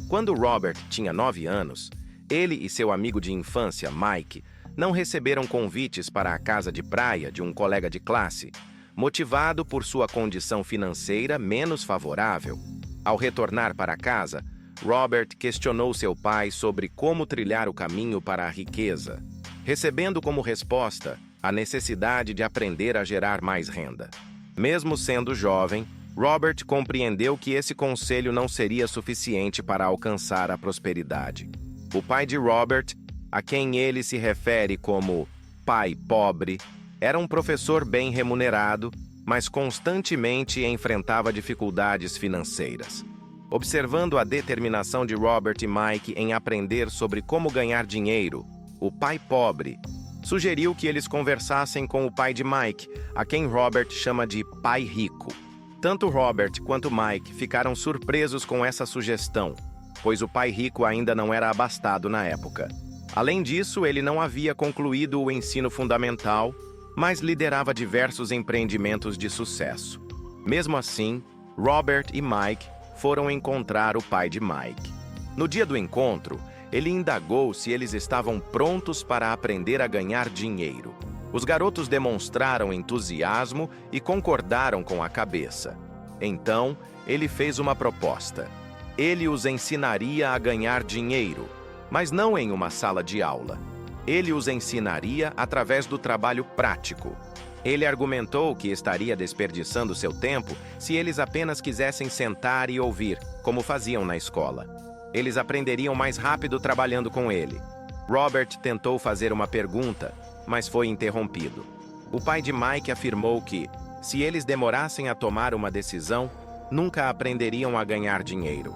Quando Robert tinha 9 anos, ele e seu amigo de infância, Mike, não receberam convites para a casa de praia de um colega de classe, motivado por sua condição financeira menos favorável. Ao retornar para casa, Robert questionou seu pai sobre como trilhar o caminho para a riqueza, recebendo como resposta a necessidade de aprender a gerar mais renda. Mesmo sendo jovem, Robert compreendeu que esse conselho não seria suficiente para alcançar a prosperidade. O pai de Robert, a quem ele se refere como pai pobre, era um professor bem remunerado, mas constantemente enfrentava dificuldades financeiras. Observando a determinação de Robert e Mike em aprender sobre como ganhar dinheiro, o pai pobre sugeriu que eles conversassem com o pai de Mike, a quem Robert chama de pai rico. Tanto Robert quanto Mike ficaram surpresos com essa sugestão, pois o pai rico ainda não era abastado na época. Além disso, ele não havia concluído o ensino fundamental, mas liderava diversos empreendimentos de sucesso. Mesmo assim, Robert e Mike foram encontrar o pai de Mike. No dia do encontro, ele indagou se eles estavam prontos para aprender a ganhar dinheiro. Os garotos demonstraram entusiasmo e concordaram com a cabeça. Então, ele fez uma proposta. Ele os ensinaria a ganhar dinheiro, mas não em uma sala de aula. Ele os ensinaria através do trabalho prático. Ele argumentou que estaria desperdiçando seu tempo se eles apenas quisessem sentar e ouvir, como faziam na escola. Eles aprenderiam mais rápido trabalhando com ele. Robert tentou fazer uma pergunta, mas foi interrompido. O pai de Mike afirmou que, se eles demorassem a tomar uma decisão, nunca aprenderiam a ganhar dinheiro.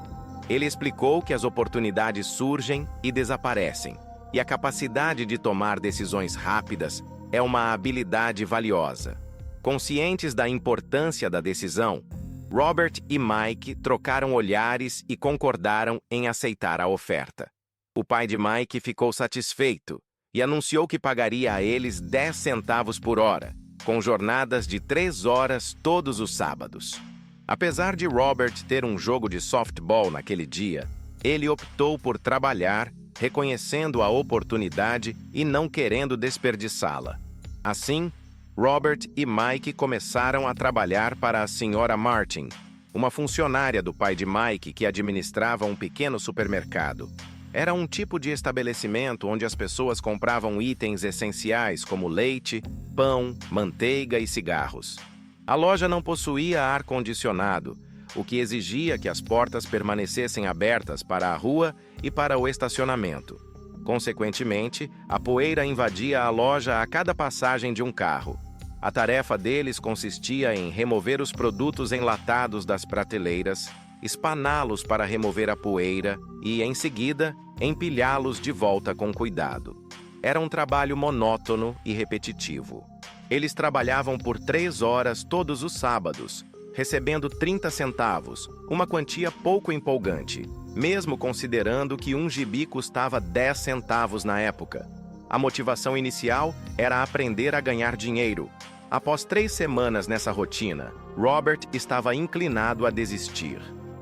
Ele explicou que as oportunidades surgem e desaparecem, e a capacidade de tomar decisões rápidas é uma habilidade valiosa. Conscientes da importância da decisão, Robert e Mike trocaram olhares e concordaram em aceitar a oferta. O pai de Mike ficou satisfeito e anunciou que pagaria a eles 10 centavos por hora, com jornadas de 3 horas todos os sábados. Apesar de Robert ter um jogo de softball naquele dia, ele optou por trabalhar, reconhecendo a oportunidade e não querendo desperdiçá-la. Assim, Robert e Mike começaram a trabalhar para a Sra. Martin, uma funcionária do pai de Mike que administrava um pequeno supermercado. Era um tipo de estabelecimento onde as pessoas compravam itens essenciais como leite, pão, manteiga e cigarros. A loja não possuía ar-condicionado, o que exigia que as portas permanecessem abertas para a rua e para o estacionamento. Consequentemente, a poeira invadia a loja a cada passagem de um carro. A tarefa deles consistia em remover os produtos enlatados das prateleiras, espaná-los para remover a poeira e, em seguida, empilhá-los de volta com cuidado. Era um trabalho monótono e repetitivo. Eles trabalhavam por 3 horas todos os sábados, recebendo 30 centavos, uma quantia pouco empolgante, mesmo considerando que um gibi custava 10 centavos na época. A motivação inicial era aprender a ganhar dinheiro. Após 3 semanas nessa rotina, Robert estava inclinado a desistir.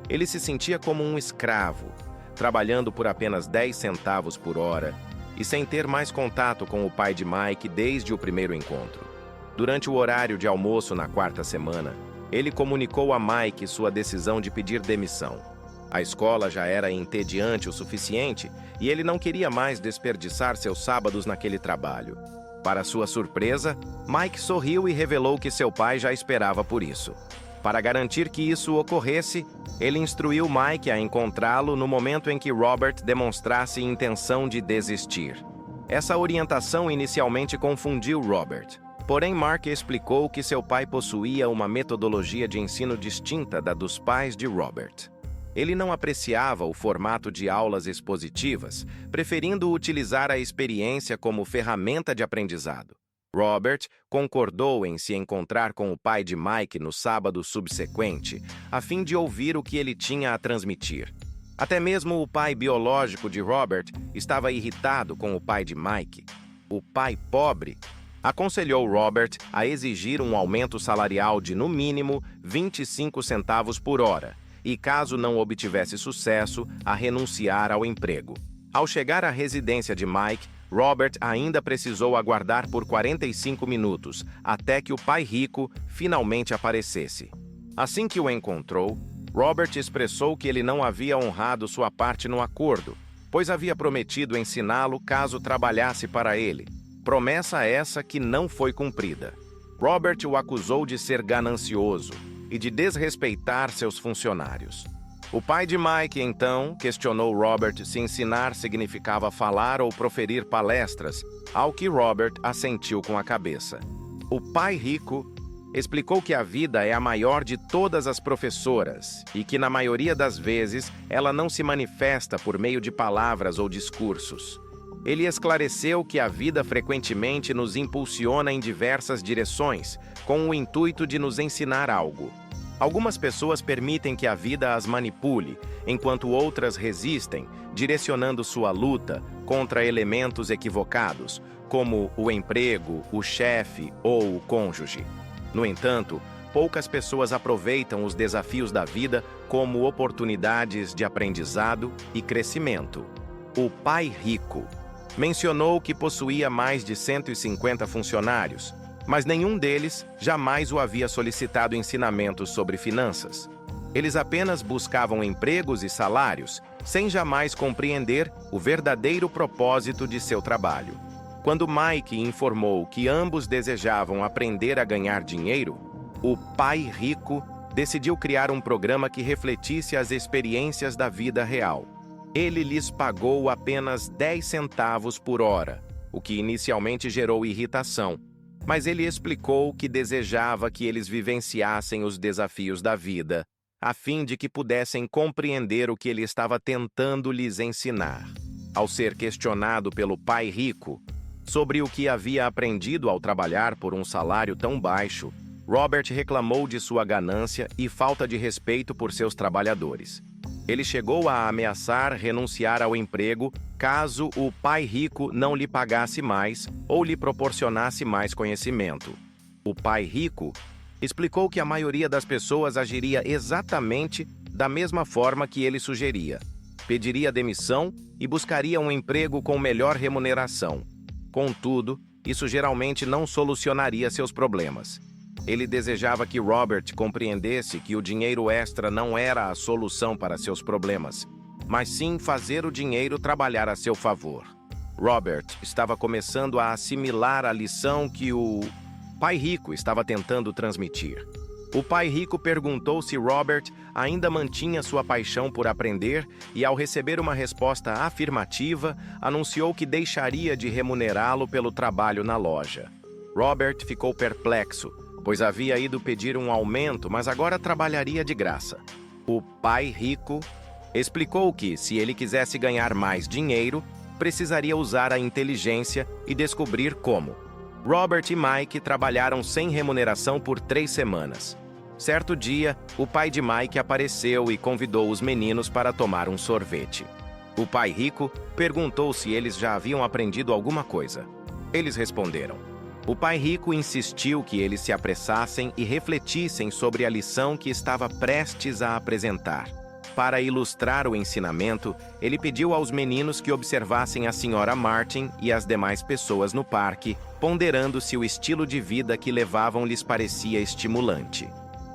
Ele se sentia como um escravo, trabalhando por apenas 10 centavos por hora e sem ter mais contato com o pai de Mike desde o primeiro encontro. Durante o horário de almoço na 4ª semana, ele comunicou a Mike sua decisão de pedir demissão. A escola já era entediante o suficiente e ele não queria mais desperdiçar seus sábados naquele trabalho. Para sua surpresa, Mike sorriu e revelou que seu pai já esperava por isso. Para garantir que isso ocorresse, ele instruiu Mike a encontrá-lo no momento em que Robert demonstrasse intenção de desistir. Essa orientação inicialmente confundiu Robert. Porém, Mark explicou que seu pai possuía uma metodologia de ensino distinta da dos pais de Robert. Ele não apreciava o formato de aulas expositivas, preferindo utilizar a experiência como ferramenta de aprendizado. Robert concordou em se encontrar com o pai de Mike no sábado subsequente, a fim de ouvir o que ele tinha a transmitir. Até mesmo o pai biológico de Robert estava irritado com o pai de Mike. O pai pobre aconselhou Robert a exigir um aumento salarial de, no mínimo, 25 centavos por hora, e, caso não obtivesse sucesso, a renunciar ao emprego. Ao chegar à residência de Mike, Robert ainda precisou aguardar por 45 minutos, até que o pai rico finalmente aparecesse. Assim que o encontrou, Robert expressou que ele não havia honrado sua parte no acordo, pois havia prometido ensiná-lo caso trabalhasse para ele. Promessa essa que não foi cumprida. Robert o acusou de ser ganancioso e de desrespeitar seus funcionários. O pai de Mike, então, questionou Robert se ensinar significava falar ou proferir palestras, ao que Robert assentiu com a cabeça. O pai rico explicou que a vida é a maior de todas as professoras e que, na maioria das vezes, ela não se manifesta por meio de palavras ou discursos. Ele esclareceu que a vida frequentemente nos impulsiona em diversas direções, com o intuito de nos ensinar algo. Algumas pessoas permitem que a vida as manipule, enquanto outras resistem, direcionando sua luta contra elementos equivocados, como o emprego, o chefe ou o cônjuge. No entanto, poucas pessoas aproveitam os desafios da vida como oportunidades de aprendizado e crescimento. O pai rico mencionou que possuía mais de 150 funcionários, mas nenhum deles jamais o havia solicitado ensinamentos sobre finanças. Eles apenas buscavam empregos e salários, sem jamais compreender o verdadeiro propósito de seu trabalho. Quando Mike informou que ambos desejavam aprender a ganhar dinheiro, o pai rico decidiu criar um programa que refletisse as experiências da vida real. Ele lhes pagou apenas 10 centavos por hora, o que inicialmente gerou irritação, mas ele explicou que desejava que eles vivenciassem os desafios da vida, a fim de que pudessem compreender o que ele estava tentando lhes ensinar. Ao ser questionado pelo pai rico sobre o que havia aprendido ao trabalhar por um salário tão baixo, Robert reclamou de sua ganância e falta de respeito por seus trabalhadores. Ele chegou a ameaçar renunciar ao emprego caso o pai rico não lhe pagasse mais ou lhe proporcionasse mais conhecimento. O pai rico explicou que a maioria das pessoas agiria exatamente da mesma forma que ele sugeria. Pediria demissão e buscaria um emprego com melhor remuneração. Contudo, isso geralmente não solucionaria seus problemas. Ele desejava que Robert compreendesse que o dinheiro extra não era a solução para seus problemas, mas sim fazer o dinheiro trabalhar a seu favor. Robert estava começando a assimilar a lição que o pai rico estava tentando transmitir. O pai rico perguntou se Robert ainda mantinha sua paixão por aprender e, ao receber uma resposta afirmativa, anunciou que deixaria de remunerá-lo pelo trabalho na loja. Robert ficou perplexo, pois havia ido pedir um aumento, mas agora trabalharia de graça. O pai rico explicou que, se ele quisesse ganhar mais dinheiro, precisaria usar a inteligência e descobrir como. Robert e Mike trabalharam sem remuneração por 3 semanas. Certo dia, o pai de Mike apareceu e convidou os meninos para tomar um sorvete. O pai rico perguntou se eles já haviam aprendido alguma coisa. Eles responderam. O pai rico insistiu que eles se apressassem e refletissem sobre a lição que estava prestes a apresentar. Para ilustrar o ensinamento, ele pediu aos meninos que observassem a senhora Martin e as demais pessoas no parque, ponderando se o estilo de vida que levavam lhes parecia estimulante.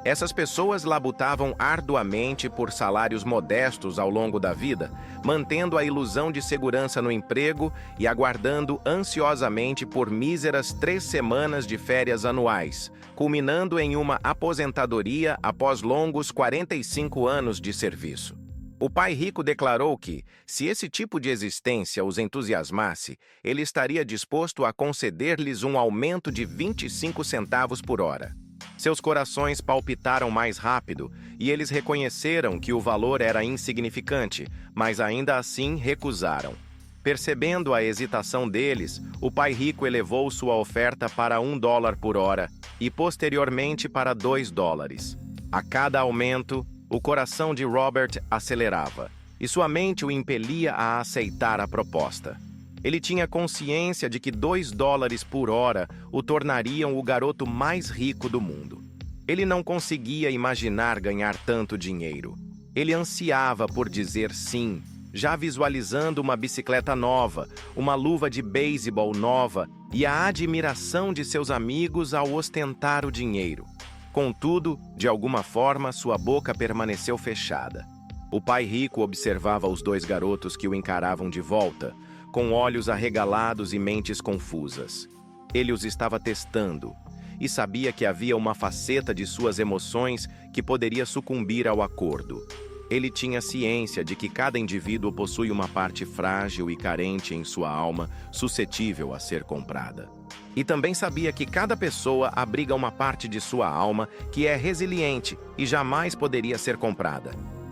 Essas pessoas labutavam arduamente por salários modestos ao longo da vida, mantendo a ilusão de segurança no emprego e aguardando ansiosamente por míseras 3 semanas de férias anuais, culminando em uma aposentadoria após longos 45 anos de serviço. O pai rico declarou que, se esse tipo de existência os entusiasmasse, ele estaria disposto a conceder-lhes um aumento de 25 centavos por hora. Seus corações palpitaram mais rápido e eles reconheceram que o valor era insignificante, mas ainda assim recusaram. Percebendo a hesitação deles, o pai rico elevou sua oferta para $1 por hora e posteriormente para $2. A cada aumento, o coração de Robert acelerava e sua mente o impelia a aceitar a proposta. Ele tinha consciência de que $2 por hora o tornariam o garoto mais rico do mundo. Ele não conseguia imaginar ganhar tanto dinheiro. Ele ansiava por dizer sim, já visualizando uma bicicleta nova, uma luva de beisebol nova e a admiração de seus amigos ao ostentar o dinheiro. Contudo, de alguma forma, sua boca permaneceu fechada. O pai rico observava os dois garotos que o encaravam de volta, com olhos arregalados e mentes confusas. Ele os estava testando e sabia que havia uma faceta de suas emoções que poderia sucumbir ao acordo. Ele tinha ciência de que cada indivíduo possui uma parte frágil e carente em sua alma, suscetível a ser comprada. E também sabia que cada pessoa abriga uma parte de sua alma que é resiliente e jamais poderia ser comprada.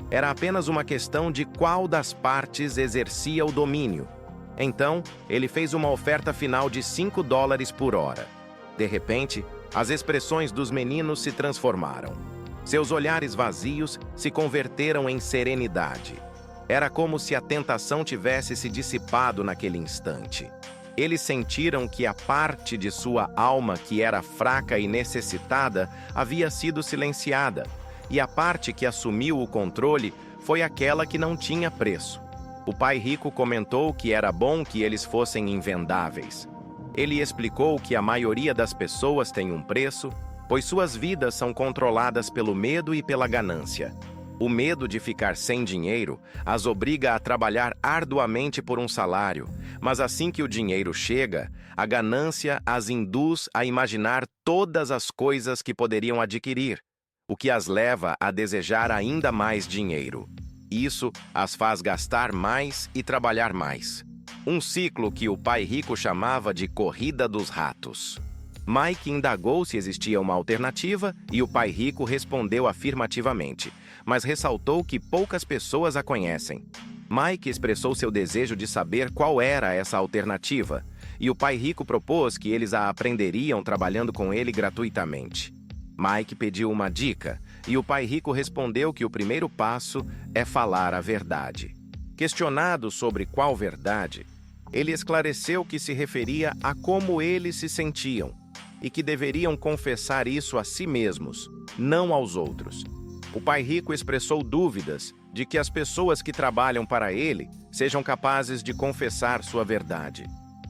Era apenas uma questão de qual das partes exercia o domínio. Então, ele fez uma oferta final de $5 por hora. De repente, as expressões dos meninos se transformaram. Seus olhares vazios se converteram em serenidade. Era como se a tentação tivesse se dissipado naquele instante. Eles sentiram que a parte de sua alma que era fraca e necessitada havia sido silenciada, e a parte que assumiu o controle foi aquela que não tinha preço. O pai rico comentou que era bom que eles fossem invendáveis. Ele explicou que a maioria das pessoas tem um preço, pois suas vidas são controladas pelo medo e pela ganância. O medo de ficar sem dinheiro as obriga a trabalhar arduamente por um salário, mas assim que o dinheiro chega, a ganância as induz a imaginar todas as coisas que poderiam adquirir, o que as leva a desejar ainda mais dinheiro. Isso as faz gastar mais e trabalhar mais. Um ciclo que o pai rico chamava de corrida dos ratos. Mike indagou se existia uma alternativa e o pai rico respondeu afirmativamente, mas ressaltou que poucas pessoas a conhecem. Mike expressou seu desejo de saber qual era essa alternativa, e o pai rico propôs que eles a aprenderiam trabalhando com ele gratuitamente. Mike pediu uma dica, e o pai rico respondeu que o primeiro passo é falar a verdade. Questionado sobre qual verdade, ele esclareceu que se referia a como eles se sentiam, e que deveriam confessar isso a si mesmos, não aos outros. O pai rico expressou dúvidas de que as pessoas que trabalham para ele sejam capazes de confessar sua verdade.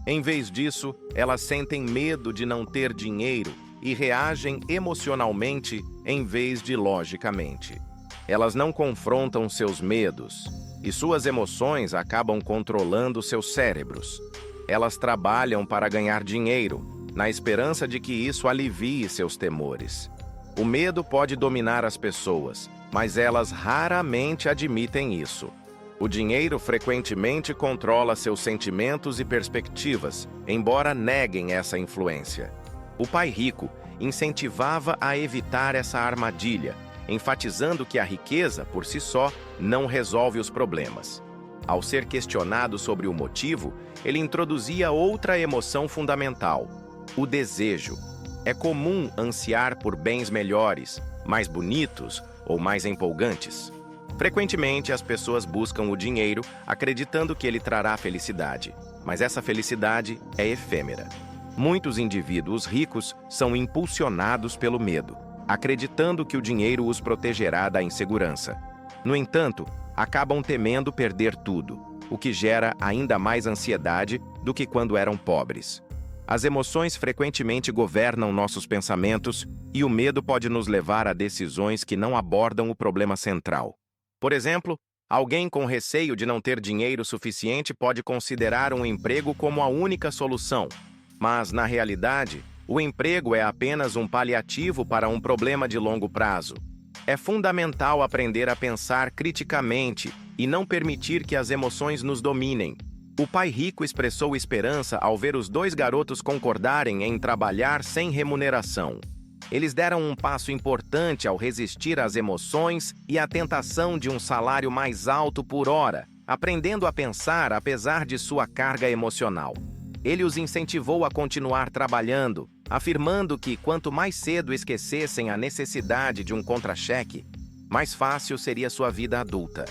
Em vez disso, elas sentem medo de não ter dinheiro e reagem emocionalmente em vez de logicamente. Elas não confrontam seus medos, e suas emoções acabam controlando seus cérebros. Elas trabalham para ganhar dinheiro, na esperança de que isso alivie seus temores. O medo pode dominar as pessoas, mas elas raramente admitem isso. O dinheiro frequentemente controla seus sentimentos e perspectivas, embora neguem essa influência. O pai rico incentivava a evitar essa armadilha, enfatizando que a riqueza, por si só, não resolve os problemas. Ao ser questionado sobre o motivo, ele introduzia outra emoção fundamental: o desejo. É comum ansiar por bens melhores, mais bonitos ou mais empolgantes. Frequentemente, as pessoas buscam o dinheiro acreditando que ele trará felicidade, mas essa felicidade é efêmera. Muitos indivíduos ricos são impulsionados pelo medo, acreditando que o dinheiro os protegerá da insegurança. No entanto, acabam temendo perder tudo, o que gera ainda mais ansiedade do que quando eram pobres. As emoções frequentemente governam nossos pensamentos e o medo pode nos levar a decisões que não abordam o problema central. Por exemplo, alguém com receio de não ter dinheiro suficiente pode considerar um emprego como a única solução, mas, na realidade, o emprego é apenas um paliativo para um problema de longo prazo. É fundamental aprender a pensar criticamente e não permitir que as emoções nos dominem. O pai rico expressou esperança ao ver os dois garotos concordarem em trabalhar sem remuneração. Eles deram um passo importante ao resistir às emoções e à tentação de um salário mais alto por hora, aprendendo a pensar apesar de sua carga emocional. Ele os incentivou a continuar trabalhando, afirmando que quanto mais cedo esquecessem a necessidade de um contra-cheque, mais fácil seria sua vida adulta.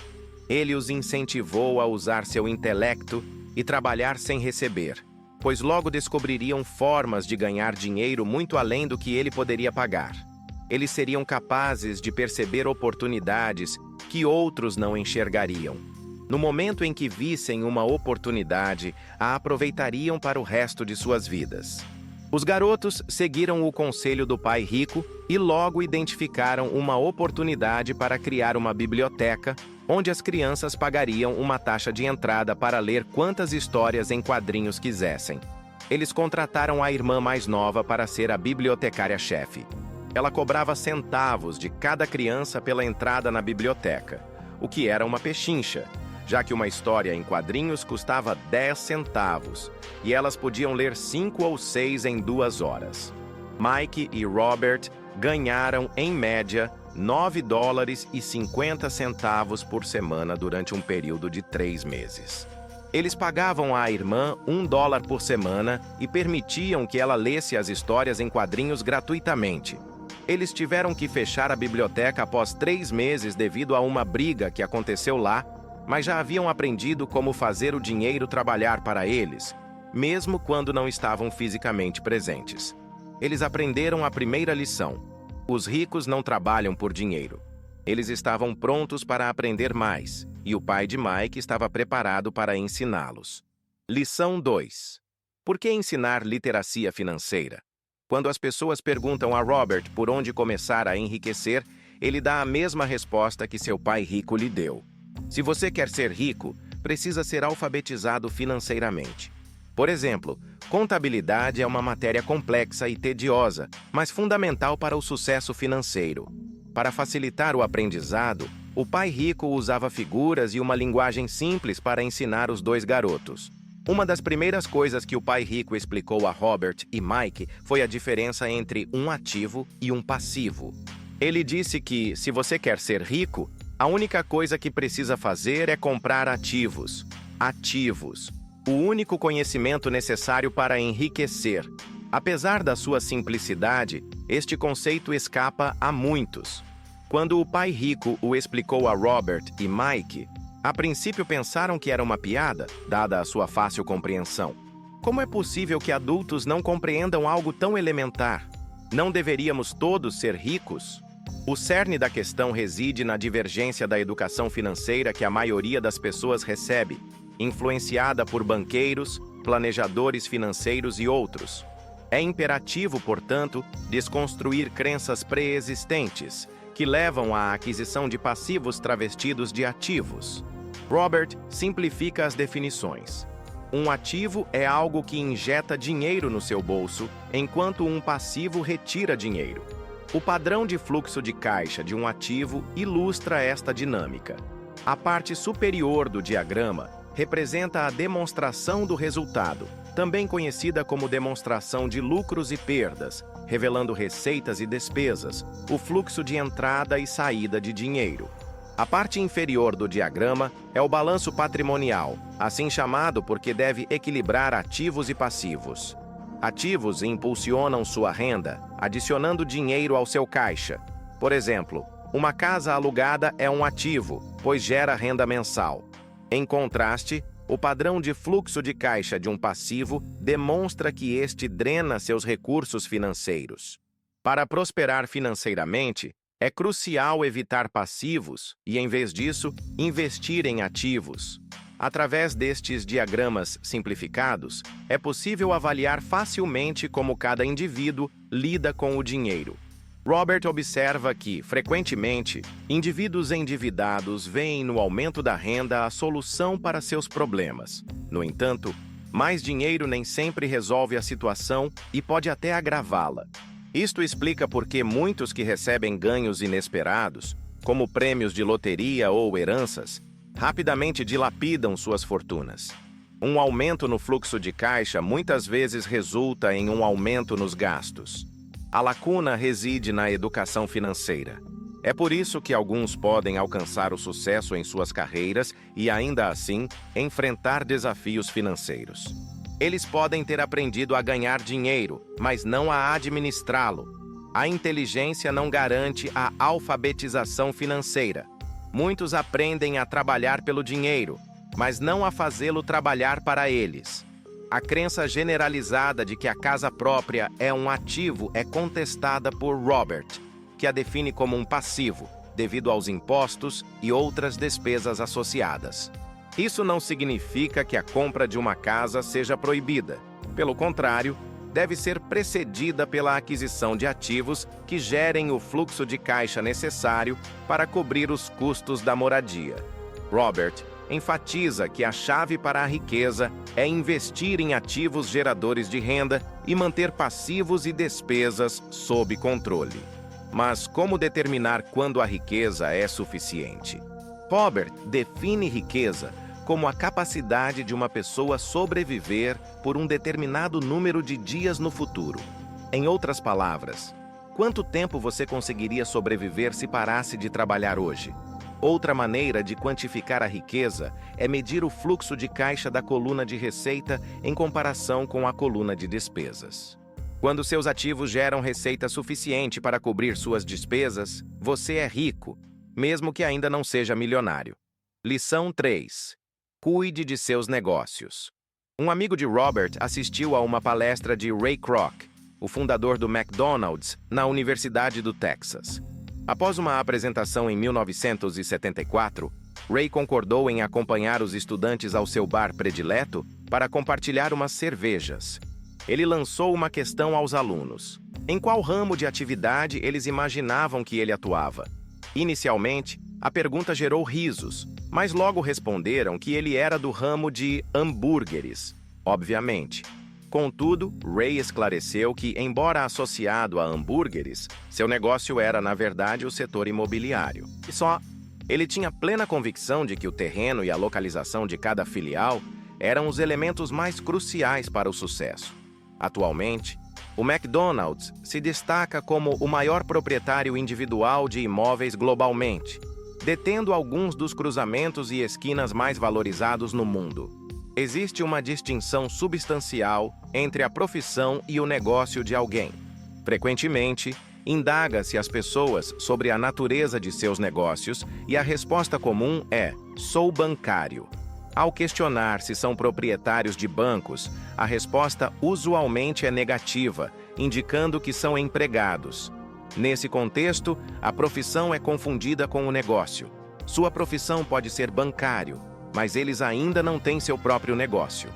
Ele os incentivou a usar seu intelecto e trabalhar sem receber, pois logo descobririam formas de ganhar dinheiro muito além do que ele poderia pagar. Eles seriam capazes de perceber oportunidades que outros não enxergariam. No momento em que vissem uma oportunidade, a aproveitariam para o resto de suas vidas. Os garotos seguiram o conselho do pai rico e logo identificaram uma oportunidade para criar uma biblioteca, onde as crianças pagariam uma taxa de entrada para ler quantas histórias em quadrinhos quisessem. Eles contrataram a irmã mais nova para ser a bibliotecária-chefe. Ela cobrava centavos de cada criança pela entrada na biblioteca, o que era uma pechincha, já que uma história em quadrinhos custava 10 centavos, e elas podiam ler 5 ou 6 em 2 horas. Mike e Robert ganharam, em média, $9,50 por semana durante um período de 3 meses. Eles pagavam à irmã $1 por semana e permitiam que ela lesse as histórias em quadrinhos gratuitamente. Eles tiveram que fechar a biblioteca após 3 meses devido a uma briga que aconteceu lá, mas já haviam aprendido como fazer o dinheiro trabalhar para eles, mesmo quando não estavam fisicamente presentes. Eles aprenderam a primeira lição: os ricos não trabalham por dinheiro. Eles estavam prontos para aprender mais, e o pai de Mike estava preparado para ensiná-los. Lição 2. Por que ensinar literacia financeira? Quando as pessoas perguntam a Robert por onde começar a enriquecer, ele dá a mesma resposta que seu pai rico lhe deu. Se você quer ser rico, precisa ser alfabetizado financeiramente. Por exemplo, contabilidade é uma matéria complexa e tediosa, mas fundamental para o sucesso financeiro. Para facilitar o aprendizado, o pai rico usava figuras e uma linguagem simples para ensinar os 2 garotos. Uma das primeiras coisas que o pai rico explicou a Robert e Mike foi a diferença entre um ativo e um passivo. Ele disse que, se você quer ser rico, a única coisa que precisa fazer é comprar ativos. Ativos. O único conhecimento necessário para enriquecer. Apesar da sua simplicidade, este conceito escapa a muitos. Quando o pai rico o explicou a Robert e Mike, a princípio pensaram que era uma piada, dada a sua fácil compreensão. Como é possível que adultos não compreendam algo tão elementar? Não deveríamos todos ser ricos? O cerne da questão reside na divergência da educação financeira que a maioria das pessoas recebe, influenciada por banqueiros, planejadores financeiros e outros. É imperativo, portanto, desconstruir crenças pré-existentes, que levam à aquisição de passivos travestidos de ativos. Robert simplifica as definições. Um ativo é algo que injeta dinheiro no seu bolso, enquanto um passivo retira dinheiro. O padrão de fluxo de caixa de um ativo ilustra esta dinâmica. A parte superior do diagrama representa a demonstração do resultado, também conhecida como demonstração de lucros e perdas, revelando receitas e despesas, o fluxo de entrada e saída de dinheiro. A parte inferior do diagrama é o balanço patrimonial, assim chamado porque deve equilibrar ativos e passivos. Ativos impulsionam sua renda, adicionando dinheiro ao seu caixa. Por exemplo, uma casa alugada é um ativo, pois gera renda mensal. Em contraste, o padrão de fluxo de caixa de um passivo demonstra que este drena seus recursos financeiros. Para prosperar financeiramente, é crucial evitar passivos e, em vez disso, investir em ativos. Através destes diagramas simplificados, é possível avaliar facilmente como cada indivíduo lida com o dinheiro. Robert observa que, frequentemente, indivíduos endividados veem no aumento da renda a solução para seus problemas. No entanto, mais dinheiro nem sempre resolve a situação e pode até agravá-la. Isto explica por que muitos que recebem ganhos inesperados, como prêmios de loteria ou heranças, rapidamente dilapidam suas fortunas. Um aumento no fluxo de caixa muitas vezes resulta em um aumento nos gastos. A lacuna reside na educação financeira. É por isso que alguns podem alcançar o sucesso em suas carreiras e, ainda assim, enfrentar desafios financeiros. Eles podem ter aprendido a ganhar dinheiro, mas não a administrá-lo. A inteligência não garante a alfabetização financeira. Muitos aprendem a trabalhar pelo dinheiro, mas não a fazê-lo trabalhar para eles. A crença generalizada de que a casa própria é um ativo é contestada por Robert, que a define como um passivo, devido aos impostos e outras despesas associadas. Isso não significa que a compra de uma casa seja proibida. Pelo contrário, deve ser precedida pela aquisição de ativos que gerem o fluxo de caixa necessário para cobrir os custos da moradia. Robert enfatiza que a chave para a riqueza é investir em ativos geradores de renda e manter passivos e despesas sob controle. Mas como determinar quando a riqueza é suficiente? Robert define riqueza como a capacidade de uma pessoa sobreviver por um determinado número de dias no futuro. Em outras palavras, quanto tempo você conseguiria sobreviver se parasse de trabalhar hoje? Outra maneira de quantificar a riqueza é medir o fluxo de caixa da coluna de receita em comparação com a coluna de despesas. Quando seus ativos geram receita suficiente para cobrir suas despesas, você é rico, mesmo que ainda não seja milionário. Lição 3. Cuide de seus negócios. Um amigo de Robert assistiu a uma palestra de Ray Kroc, o fundador do McDonald's, na Universidade do Texas. Após uma apresentação em 1974, Ray concordou em acompanhar os estudantes ao seu bar predileto para compartilhar umas cervejas. Ele lançou uma questão aos alunos. Em qual ramo de atividade eles imaginavam que ele atuava? Inicialmente, a pergunta gerou risos, mas logo responderam que ele era do ramo de hambúrgueres, obviamente. Contudo, Ray esclareceu que, embora associado a hambúrgueres, seu negócio era, na verdade, o setor imobiliário. E só, ele tinha plena convicção de que o terreno e a localização de cada filial eram os elementos mais cruciais para o sucesso. Atualmente, o McDonald's se destaca como o maior proprietário individual de imóveis globalmente, detendo alguns dos cruzamentos e esquinas mais valorizados no mundo. Existe uma distinção substancial entre a profissão e o negócio de alguém. Frequentemente, indaga-se as pessoas sobre a natureza de seus negócios e a resposta comum é: sou bancário. Ao questionar se são proprietários de bancos, a resposta usualmente é negativa, indicando que são empregados. Nesse contexto, a profissão é confundida com o negócio. Sua profissão pode ser bancário, mas eles ainda não têm seu próprio negócio.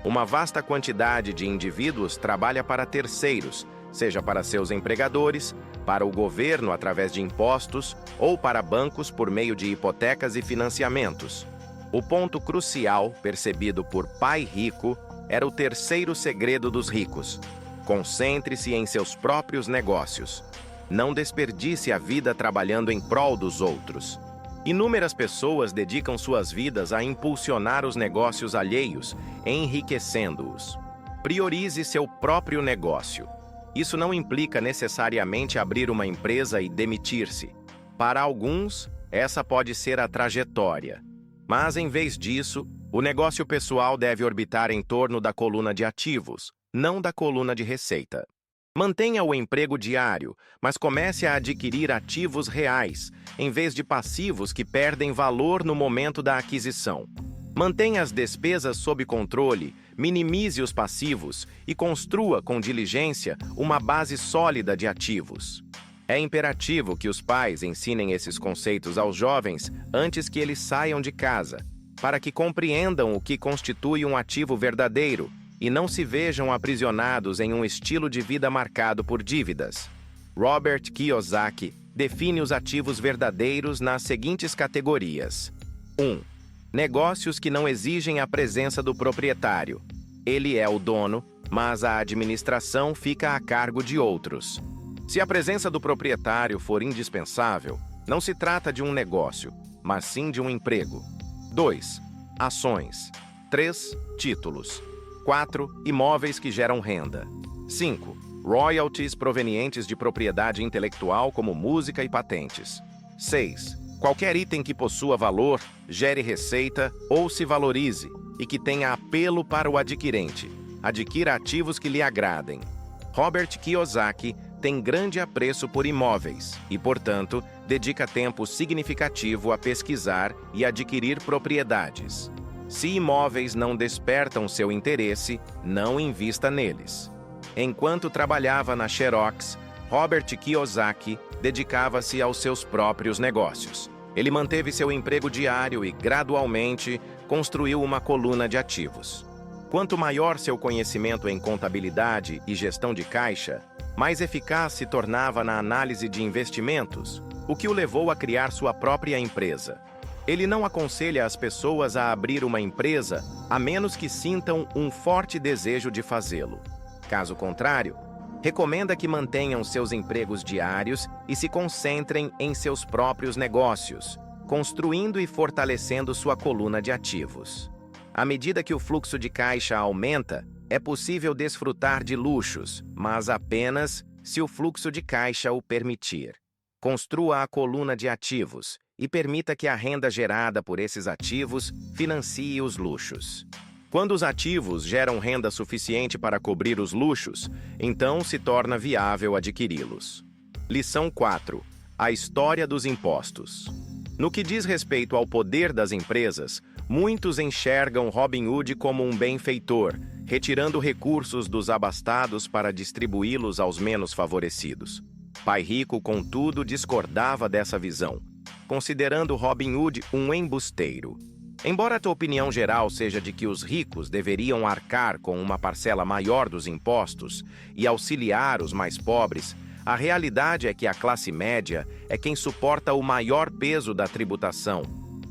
Uma vasta quantidade de indivíduos trabalha para terceiros, seja para seus empregadores, para o governo através de impostos ou para bancos por meio de hipotecas e financiamentos. O ponto crucial, percebido por Pai Rico, era o terceiro segredo dos ricos. Concentre-se em seus próprios negócios. Não desperdice a vida trabalhando em prol dos outros. Inúmeras pessoas dedicam suas vidas a impulsionar os negócios alheios, enriquecendo-os. Priorize seu próprio negócio. Isso não implica necessariamente abrir uma empresa e demitir-se. Para alguns, essa pode ser a trajetória. Mas, em vez disso, o negócio pessoal deve orbitar em torno da coluna de ativos, não da coluna de receita. Mantenha o emprego diário, mas comece a adquirir ativos reais, em vez de passivos que perdem valor no momento da aquisição. Mantenha as despesas sob controle, minimize os passivos e construa com diligência uma base sólida de ativos. É imperativo que os pais ensinem esses conceitos aos jovens antes que eles saiam de casa, para que compreendam o que constitui um ativo verdadeiro e não se vejam aprisionados em um estilo de vida marcado por dívidas. Robert Kiyosaki define os ativos verdadeiros nas seguintes categorias. 1. Negócios que não exigem a presença do proprietário. Ele é o dono, mas a administração fica a cargo de outros. Se a presença do proprietário for indispensável, não se trata de um negócio, mas sim de um emprego. 2. Ações. 3. Títulos. 4. Imóveis que geram renda. 5. Royalties provenientes de propriedade intelectual como música e patentes. 6. Qualquer item que possua valor, gere receita ou se valorize e que tenha apelo para o adquirente. Adquira ativos que lhe agradem. Robert Kiyosaki tem grande apreço por imóveis e, portanto, dedica tempo significativo a pesquisar e adquirir propriedades. Se imóveis não despertam seu interesse, não invista neles. Enquanto trabalhava na Xerox, Robert Kiyosaki dedicava-se aos seus próprios negócios. Ele manteve seu emprego diário e, gradualmente, construiu uma coluna de ativos. Quanto maior seu conhecimento em contabilidade e gestão de caixa, mais eficaz se tornava na análise de investimentos, o que o levou a criar sua própria empresa. Ele não aconselha as pessoas a abrir uma empresa a menos que sintam um forte desejo de fazê-lo. Caso contrário, recomenda que mantenham seus empregos diários e se concentrem em seus próprios negócios, construindo e fortalecendo sua coluna de ativos. À medida que o fluxo de caixa aumenta, é possível desfrutar de luxos, mas apenas se o fluxo de caixa o permitir. Construa a coluna de ativos e permita que a renda gerada por esses ativos financie os luxos. Quando os ativos geram renda suficiente para cobrir os luxos, então se torna viável adquiri-los. Lição 4. A história dos impostos. No que diz respeito ao poder das empresas, muitos enxergam Robin Hood como um benfeitor, retirando recursos dos abastados para distribuí-los aos menos favorecidos. Pai Rico, contudo, discordava dessa visão, considerando Robin Hood um embusteiro. Embora a opinião geral seja de que os ricos deveriam arcar com uma parcela maior dos impostos e auxiliar os mais pobres, a realidade é que a classe média é quem suporta o maior peso da tributação,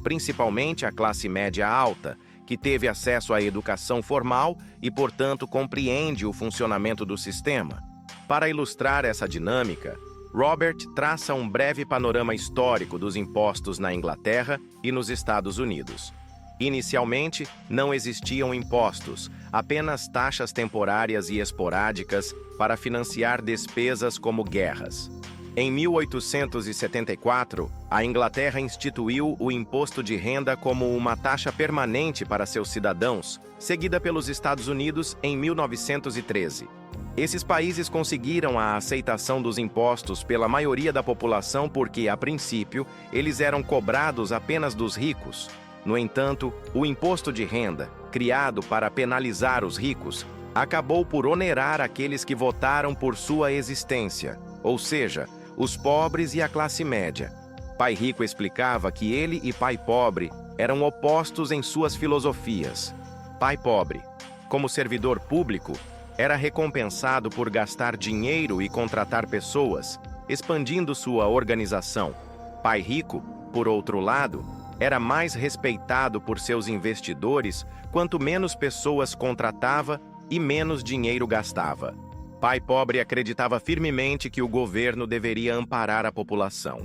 principalmente a classe média alta, que teve acesso à educação formal e, portanto, compreende o funcionamento do sistema. Para ilustrar essa dinâmica, Robert traça um breve panorama histórico dos impostos na Inglaterra e nos Estados Unidos. Inicialmente, não existiam impostos, apenas taxas temporárias e esporádicas para financiar despesas como guerras. Em 1874, a Inglaterra instituiu o imposto de renda como uma taxa permanente para seus cidadãos, seguida pelos Estados Unidos em 1913. Esses países conseguiram a aceitação dos impostos pela maioria da população porque, a princípio, eles eram cobrados apenas dos ricos. No entanto, o imposto de renda, criado para penalizar os ricos, acabou por onerar aqueles que votaram por sua existência, ou seja, os pobres e a classe média. Pai Rico explicava que ele e Pai Pobre eram opostos em suas filosofias. Pai Pobre, como servidor público, era recompensado por gastar dinheiro e contratar pessoas, expandindo sua organização. Pai Rico, por outro lado, era mais respeitado por seus investidores quanto menos pessoas contratava e menos dinheiro gastava. Pai Pobre acreditava firmemente que o governo deveria amparar a população.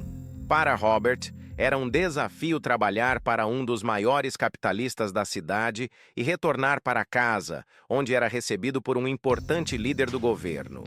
Para Robert, era um desafio trabalhar para um dos maiores capitalistas da cidade e retornar para casa, onde era recebido por um importante líder do governo.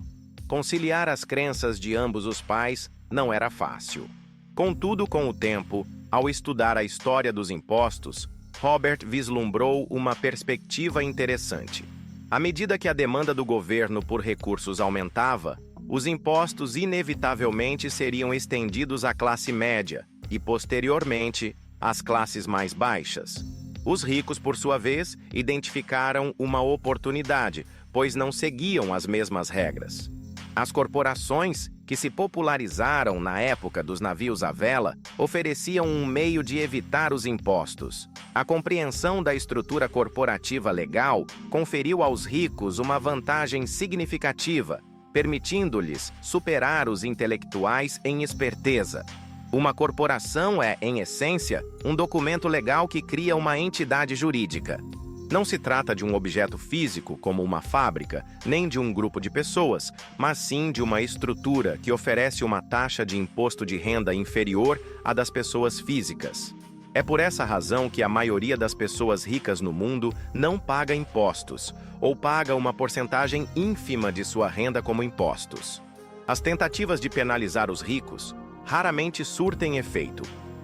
Conciliar as crenças de ambos os pais não era fácil. Contudo, com o tempo, ao estudar a história dos impostos, Robert vislumbrou uma perspectiva interessante. À medida que a demanda do governo por recursos aumentava, os impostos inevitavelmente seriam estendidos à classe média e, posteriormente, às classes mais baixas. Os ricos, por sua vez, identificaram uma oportunidade, pois não seguiam as mesmas regras. As corporações, que se popularizaram na época dos navios à vela, ofereciam um meio de evitar os impostos. A compreensão da estrutura corporativa legal conferiu aos ricos uma vantagem significativa, permitindo-lhes superar os intelectuais em esperteza. Uma corporação é, em essência, um documento legal que cria uma entidade jurídica. Não se trata de um objeto físico, como uma fábrica, nem de um grupo de pessoas, mas sim de uma estrutura que oferece uma taxa de imposto de renda inferior à das pessoas físicas. É por essa razão que a maioria das pessoas ricas no mundo não paga impostos, ou paga uma porcentagem ínfima de sua renda como impostos. As tentativas de penalizar os ricos raramente surtem efeito,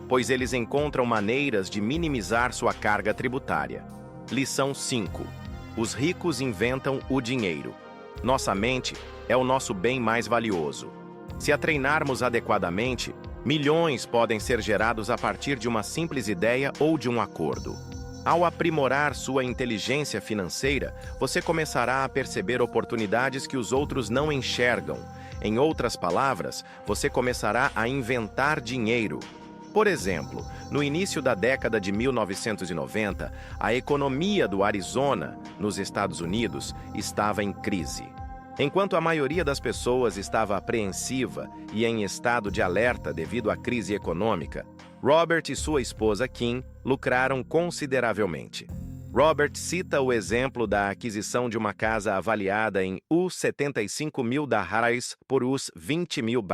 pois eles encontram maneiras de minimizar sua carga tributária. Lição 5. Os ricos inventam o dinheiro. Nossa mente é o nosso bem mais valioso. Se a treinarmos adequadamente, milhões podem ser gerados a partir de uma simples ideia ou de um acordo. Ao aprimorar sua inteligência financeira, você começará a perceber oportunidades que os outros não enxergam, Em outras palavras, você começará a inventar dinheiro. Por exemplo, no início da década de 1990, a economia do Arizona, nos Estados Unidos, estava em crise. Enquanto a maioria das pessoas estava apreensiva e em estado de alerta devido à crise econômica, Robert e sua esposa Kim lucraram consideravelmente. Robert cita o exemplo da aquisição de uma casa avaliada em US$ 75 mil por US$ 20 mil.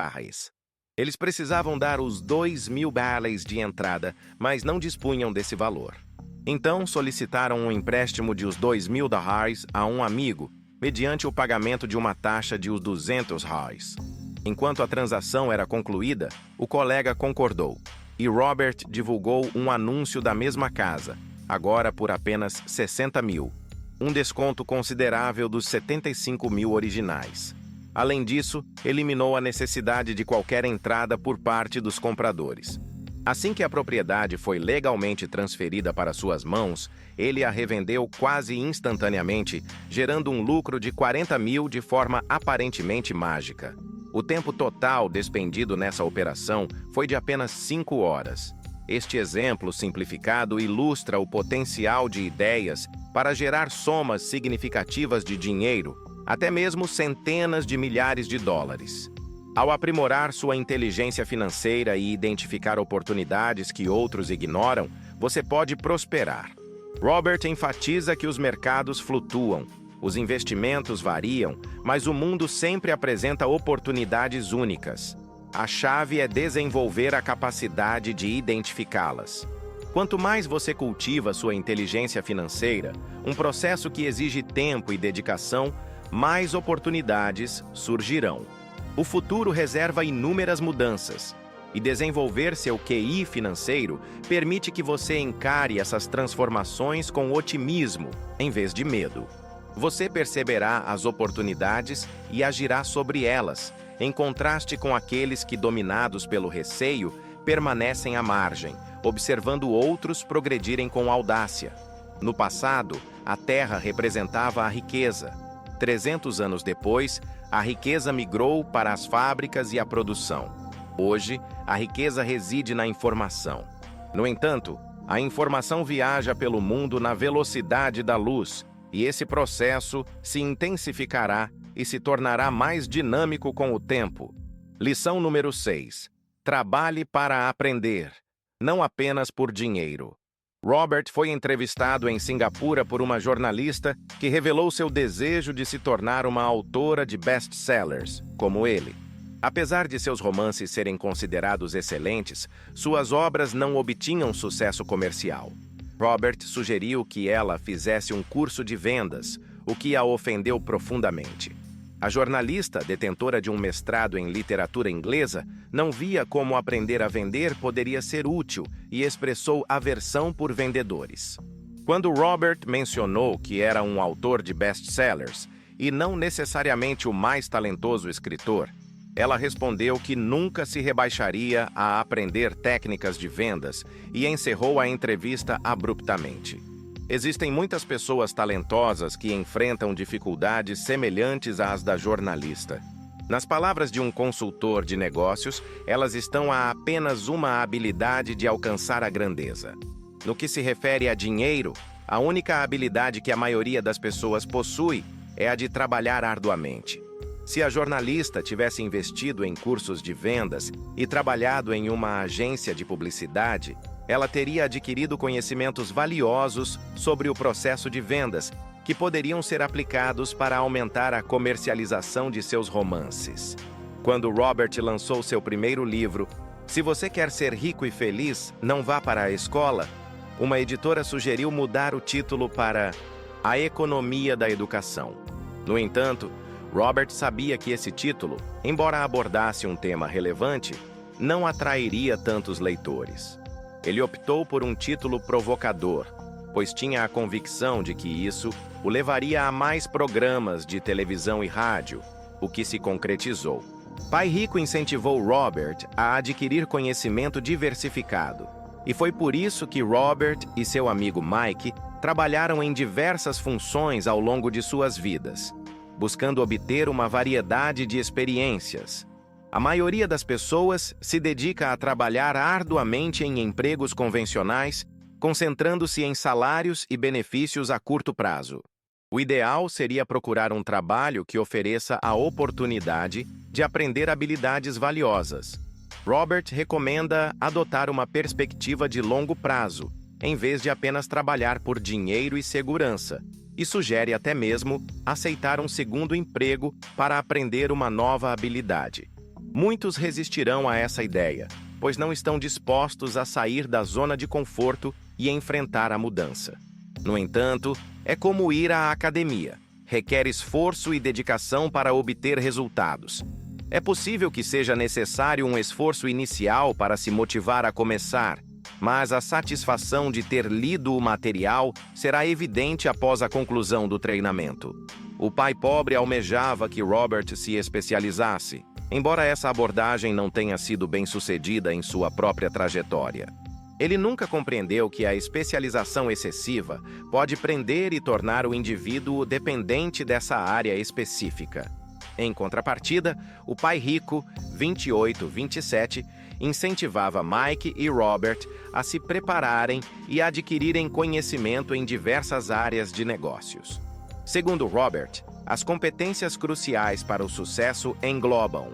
Eles precisavam dar os US$ 2.000 de entrada, mas não dispunham desse valor. Então, solicitaram um empréstimo de os US$ 2.000 a um amigo, mediante o pagamento de uma taxa de os R$ 200. Enquanto a transação era concluída, o colega concordou, e Robert divulgou um anúncio da mesma casa, agora por apenas 60 mil, um desconto considerável dos 75 mil originais. Além disso, eliminou a necessidade de qualquer entrada por parte dos compradores. Assim que a propriedade foi legalmente transferida para suas mãos, ele a revendeu quase instantaneamente, gerando um lucro de 40 mil de forma aparentemente mágica. O tempo total despendido nessa operação foi de apenas 5 horas. Este exemplo simplificado ilustra o potencial de ideias para gerar somas significativas de dinheiro, até mesmo centenas de milhares de dólares. Ao aprimorar sua inteligência financeira e identificar oportunidades que outros ignoram, você pode prosperar. Robert enfatiza que os mercados flutuam, os investimentos variam, mas o mundo sempre apresenta oportunidades únicas. A chave é desenvolver a capacidade de identificá-las. Quanto mais você cultiva sua inteligência financeira, um processo que exige tempo e dedicação, mais oportunidades surgirão. O futuro reserva inúmeras mudanças, e desenvolver seu QI financeiro permite que você encare essas transformações com otimismo, em vez de medo. Você perceberá as oportunidades e agirá sobre elas, em contraste com aqueles que, dominados pelo receio, permanecem à margem, observando outros progredirem com audácia. No passado, a terra representava a riqueza. 300 anos depois, a riqueza migrou para as fábricas e a produção. Hoje, a riqueza reside na informação. No entanto, a informação viaja pelo mundo na velocidade da luz, e esse processo se intensificará e se tornará mais dinâmico com o tempo. Lição número 6. Trabalhe para aprender, não apenas por dinheiro. Robert foi entrevistado em Singapura por uma jornalista que revelou seu desejo de se tornar uma autora de best-sellers, como ele. Apesar de seus romances serem considerados excelentes, suas obras não obtinham sucesso comercial. Robert sugeriu que ela fizesse um curso de vendas, o que a ofendeu profundamente. A jornalista, detentora de um mestrado em literatura inglesa, não via como aprender a vender poderia ser útil e expressou aversão por vendedores. Quando Robert mencionou que era um autor de best-sellers e não necessariamente o mais talentoso escritor, ela respondeu que nunca se rebaixaria a aprender técnicas de vendas e encerrou a entrevista abruptamente. Existem muitas pessoas talentosas que enfrentam dificuldades semelhantes às da jornalista. Nas palavras de um consultor de negócios, elas estão a apenas uma habilidade de alcançar a grandeza. No que se refere a dinheiro, a única habilidade que a maioria das pessoas possui é a de trabalhar arduamente. Se a jornalista tivesse investido em cursos de vendas e trabalhado em uma agência de publicidade, ela teria adquirido conhecimentos valiosos sobre o processo de vendas, que poderiam ser aplicados para aumentar a comercialização de seus romances. Quando Robert lançou seu primeiro livro, Se Você Quer Ser Rico e Feliz, Não Vá para a Escola, uma editora sugeriu mudar o título para A Economia da Educação. No entanto, Robert sabia que esse título, embora abordasse um tema relevante, não atrairia tantos leitores. Ele optou por um título provocador, pois tinha a convicção de que isso o levaria a mais programas de televisão e rádio, o que se concretizou. Pai Rico incentivou Robert a adquirir conhecimento diversificado, e foi por isso que Robert e seu amigo Mike trabalharam em diversas funções ao longo de suas vidas. buscando obter uma variedade de experiências. A maioria das pessoas se dedica a trabalhar arduamente em empregos convencionais, concentrando-se em salários e benefícios a curto prazo. O ideal seria procurar um trabalho que ofereça a oportunidade de aprender habilidades valiosas. Robert recomenda adotar uma perspectiva de longo prazo, em vez de apenas trabalhar por dinheiro e segurança, e sugere até mesmo aceitar um segundo emprego para aprender uma nova habilidade. Muitos resistirão a essa ideia, pois não estão dispostos a sair da zona de conforto e enfrentar a mudança. No entanto, é como ir à academia. Requer esforço e dedicação para obter resultados. É possível que seja necessário um esforço inicial para se motivar a começar, mas a satisfação de ter lido o material será evidente após a conclusão do treinamento. O pai pobre almejava que Robert se especializasse, embora essa abordagem não tenha sido bem-sucedida em sua própria trajetória. Ele nunca compreendeu que a especialização excessiva pode prender e tornar o indivíduo dependente dessa área específica. Em contrapartida, o pai rico, 28-27, incentivava Mike e Robert a se prepararem e adquirirem conhecimento em diversas áreas de negócios. Segundo Robert, as competências cruciais para o sucesso englobam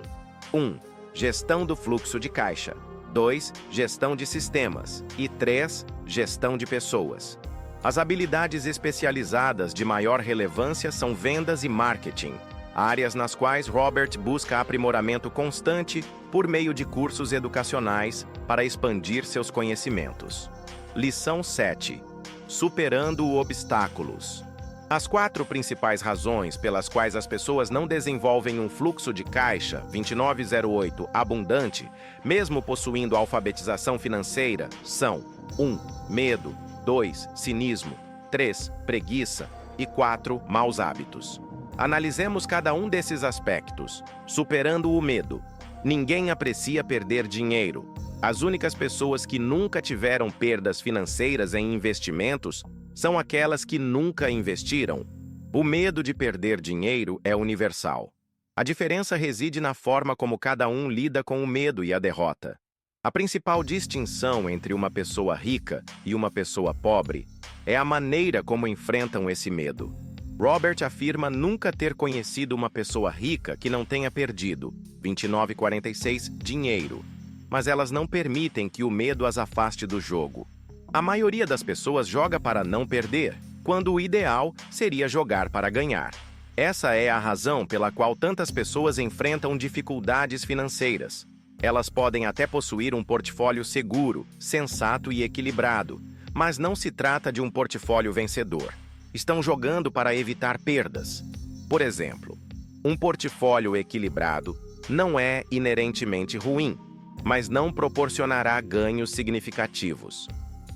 1. Gestão do fluxo de caixa, 2. Gestão de sistemas e 3. Gestão de pessoas. As habilidades especializadas de maior relevância são vendas e marketing, áreas nas quais Robert busca aprimoramento constante por meio de cursos educacionais para expandir seus conhecimentos. Lição 7. Superando obstáculos. As 4 principais razões pelas quais as pessoas não desenvolvem um fluxo de caixa 2908 abundante, mesmo possuindo alfabetização financeira, são 1. Medo, 2. Cinismo, 3. Preguiça e 4. Maus hábitos. Analisemos cada um desses aspectos. Superando o medo. Ninguém aprecia perder dinheiro. As únicas pessoas que nunca tiveram perdas financeiras em investimentos são aquelas que nunca investiram. O medo de perder dinheiro é universal. A diferença reside na forma como cada um lida com o medo e a derrota. A principal distinção entre uma pessoa rica e uma pessoa pobre é a maneira como enfrentam esse medo. Robert afirma nunca ter conhecido uma pessoa rica que não tenha perdido, 29,46, dinheiro, mas elas não permitem que o medo as afaste do jogo. A maioria das pessoas joga para não perder, quando o ideal seria jogar para ganhar. Essa é a razão pela qual tantas pessoas enfrentam dificuldades financeiras. Elas podem até possuir um portfólio seguro, sensato e equilibrado, mas não se trata de um portfólio vencedor. Estão jogando para evitar perdas. Por exemplo, um portfólio equilibrado não é inerentemente ruim, mas não proporcionará ganhos significativos.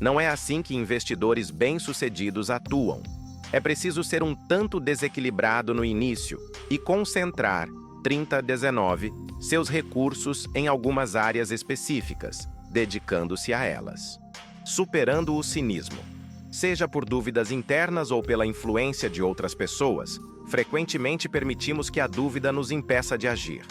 Não é assim que investidores bem-sucedidos atuam. É preciso ser um tanto desequilibrado no início e concentrar 30-19 seus recursos em algumas áreas específicas, dedicando-se a elas. Superando o cinismo. Seja por dúvidas internas ou pela influência de outras pessoas, frequentemente permitimos que a dúvida nos impeça de agir.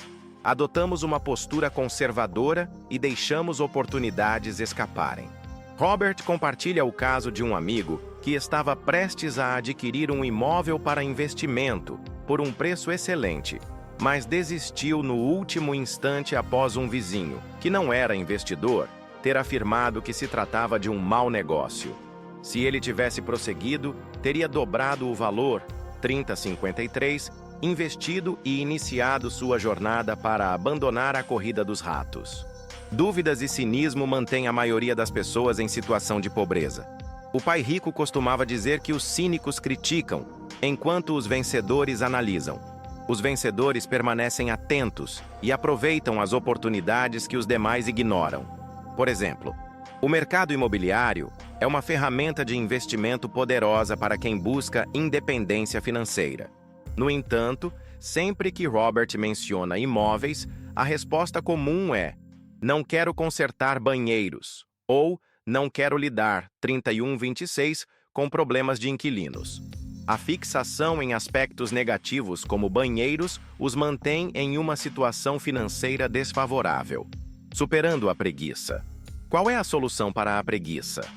Adotamos uma postura conservadora e deixamos oportunidades escaparem. Robert compartilha o caso de um amigo que estava prestes a adquirir um imóvel para investimento por um preço excelente, mas desistiu no último instante após um vizinho, que não era investidor, ter afirmado que se tratava de um mau negócio. Se ele tivesse prosseguido, teria dobrado o valor, 30,53, investido e iniciado sua jornada para abandonar a corrida dos ratos. Dúvidas e cinismo mantêm a maioria das pessoas em situação de pobreza. O pai rico costumava dizer que os cínicos criticam, enquanto os vencedores analisam. Os vencedores permanecem atentos e aproveitam as oportunidades que os demais ignoram. Por exemplo, o mercado imobiliário é uma ferramenta de investimento poderosa para quem busca independência financeira. No entanto, sempre que Robert menciona imóveis, a resposta comum é: não quero consertar banheiros, ou não quero lidar, 31,26, com problemas de inquilinos. A fixação em aspectos negativos como banheiros os mantém em uma situação financeira desfavorável. Superando a preguiça. Qual é a solução para a preguiça?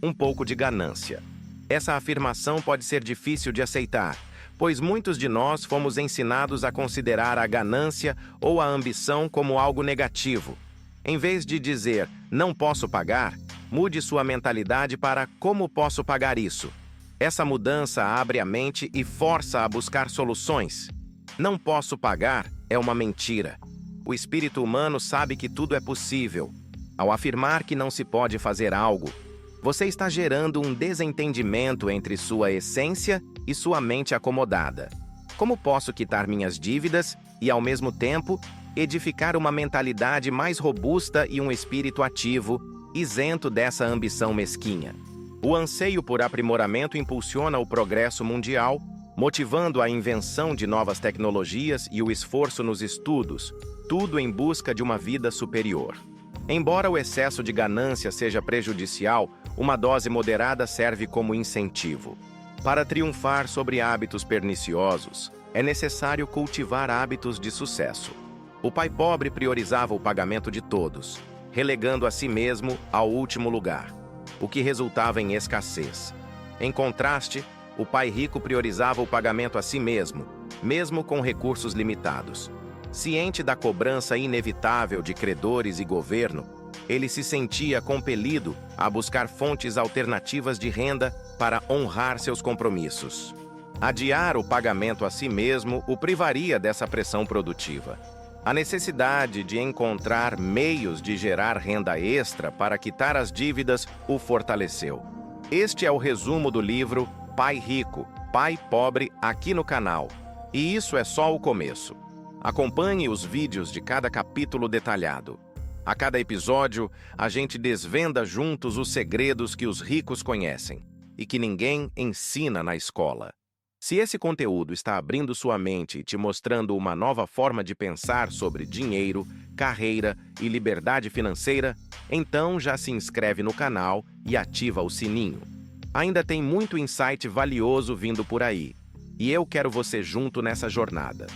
Um pouco de ganância. Essa afirmação pode ser difícil de aceitar, pois muitos de nós fomos ensinados a considerar a ganância ou a ambição como algo negativo. Em vez de dizer, não posso pagar, mude sua mentalidade para como posso pagar isso. Essa mudança abre a mente e força a buscar soluções. Não posso pagar é uma mentira. O espírito humano sabe que tudo é possível. Ao afirmar que não se pode fazer algo, você está gerando um desentendimento entre sua essência e sua mente acomodada. Como posso quitar minhas dívidas e, ao mesmo tempo, edificar uma mentalidade mais robusta e um espírito ativo, isento dessa ambição mesquinha? O anseio por aprimoramento impulsiona o progresso mundial, motivando a invenção de novas tecnologias e o esforço nos estudos, tudo em busca de uma vida superior. Embora o excesso de ganância seja prejudicial, uma dose moderada serve como incentivo. Para triunfar sobre hábitos perniciosos, é necessário cultivar hábitos de sucesso. O pai pobre priorizava o pagamento de todos, relegando a si mesmo ao último lugar, o que resultava em escassez. Em contraste, o pai rico priorizava o pagamento a si mesmo, mesmo com recursos limitados. Ciente da cobrança inevitável de credores e governo, ele se sentia compelido a buscar fontes alternativas de renda para honrar seus compromissos. Adiar o pagamento a si mesmo o privaria dessa pressão produtiva. A necessidade de encontrar meios de gerar renda extra para quitar as dívidas o fortaleceu. Este é o resumo do livro Pai Rico, Pai Pobre aqui no canal. E isso é só o começo. Acompanhe os vídeos de cada capítulo detalhado. A cada episódio, a gente desvenda juntos os segredos que os ricos conhecem e que ninguém ensina na escola. Se esse conteúdo está abrindo sua mente e te mostrando uma nova forma de pensar sobre dinheiro, carreira e liberdade financeira, então já se inscreve no canal e ativa o sininho. Ainda tem muito insight valioso vindo por aí, e eu quero você junto nessa jornada.